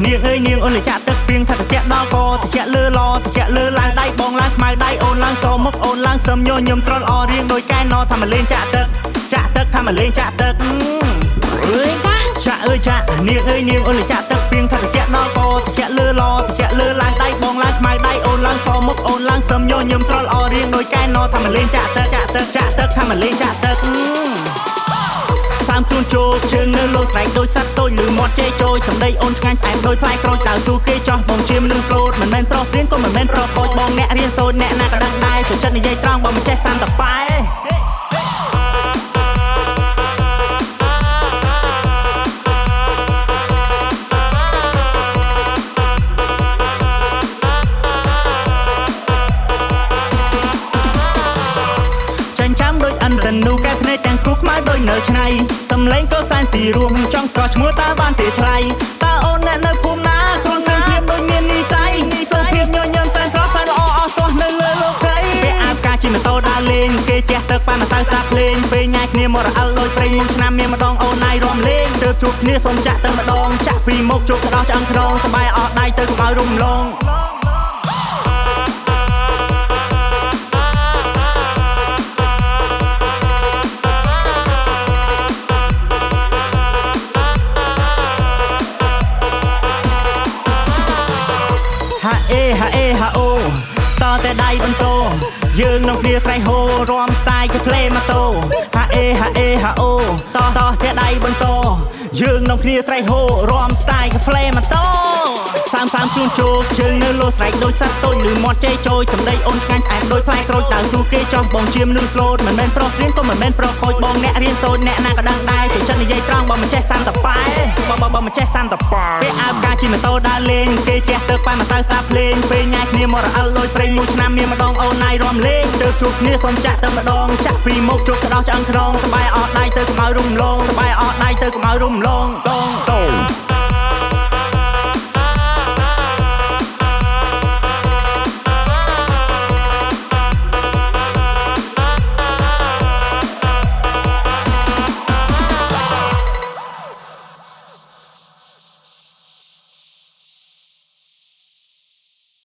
នាងអើយនាងអូនលេចាក់ទឹកពីងថាតិចដល់កតិចលើឡតិចលើឡើងដៃបងឡើងខ្មៅដៃអូនឡើងសមុខអូនឡើងសឹមញញឹមស្រលអរៀងដោយកែណថាមកលេងចាក់ទឹកថាមកលេងចាក់ទឹកអើយចាក់អើយចាក់នាងអើយនាងអូនលេចាក់ទឹកពីងថាតិចដល់កតិចលើឡតិចលើឡើងដៃបងឡើងខ្មៅដៃអូនឡើងសមុខអូនឡើងសឹមញញឹមស្រលអរៀងដោយកែណថាមកលេងចាក់ទឹកថាមកលេងចាក់ទឹកសាមខ្លួនជោគជើងនៅលោស្រែកដូចសត្វតូចឬមាត់ជេចូលសម្ដីអូនឆ្ងាញ់ផ្អែមដូចផ្លែក្រូចដៅស៊ូគេចោះបងជាមនុស្សស្លូតមិនមែនប្រុសព្រៀងក៏មិនមែនប្រុសតូចបងអ្នករៀនសូត្រអ្នកណាក៏ដឹងដែរចូលចិត្តនិយាយត្រង់បើមិនចេះសាំតប៉ែចាំដូចអិនរនូកែភ្នែកទាំងគូខ្មៅដូចនៅឆ្នៃសំឡេងក៏សែនពីរួមចង់ស្គាល់ឈ្មោះតើបានទេថ្លៃតើអូនអ្នកនៅភូមិណាខ្លួនឃើញភាពដូចមាននិស័យសុខភាពញញឹមសែនស្រស់សែនល្អអស់ទាស់នៅលើលោកត្រីពេលអាបការជិះម៉ូតូដើរលេងគេជះទឹកប៉ាម្សៅស្ដាប់លេងពេលញ៉ាយគ្នាមករអិលដូចព្រេងមុនឆ្នាំមានម្ដងអូនណៃរំលេងទើបជួបគ្នាសុំចាក់ទៅម្ដងចាក់ពីមុខជួបក្តោបឆ្អឹងខ្នងសបាយអស់ដៃទៅកុំឲ្យរំលងហាអូតតែដៃបន្តយើងនឹងគ្នាស្រែកហូរំស្ទាយកាហ្វេម៉ូតូហាអូតតែដៃបន្តយើងនឹងគ្នាស្រែកហូរំស្ទាយកាហ្វេម៉ូតូសាមខ្លួនជោគជើងនៅលោស្រែកដូចសត្វតូចឬមាត់ជេចូលសម្ដីអូនឆ្ងាញ់ផ្អែមដូចផ្លែក្រូចដៅស៊ូគេចោះបងជាមនុស្សស្លូតមិនមែនប្រុសព្រៀងក៏មិនមែនប្រុសខូចបងអ្នករៀនសូត្រអ្នកណាក៏ដឹងដែរចូលចិត្តនិយាយត្រង់បើមិនចេះសាំតប៉ែបើមិនចេះសាំតប៉ែពេលអាបការជិះម៉ូតូដើរលេងគេជះទឹកប៉ែម្សៅស្ដាប់លេងពេលញ៉ាយគ្នាមករអិលដូចព្រេងមួយឆ្នាំមានម្ដងអូនណៃរំលេងទើបជួបគ្នាសុំចាក់ទៅម្ដងចាក់ពីមុខជួបក្តោបឆ្អឹងខ្នងសបាយអស់ដៃទៅកុំឲ្យរំលងសបាយអស់ដៃទៅកុំឲ្យរំលងតង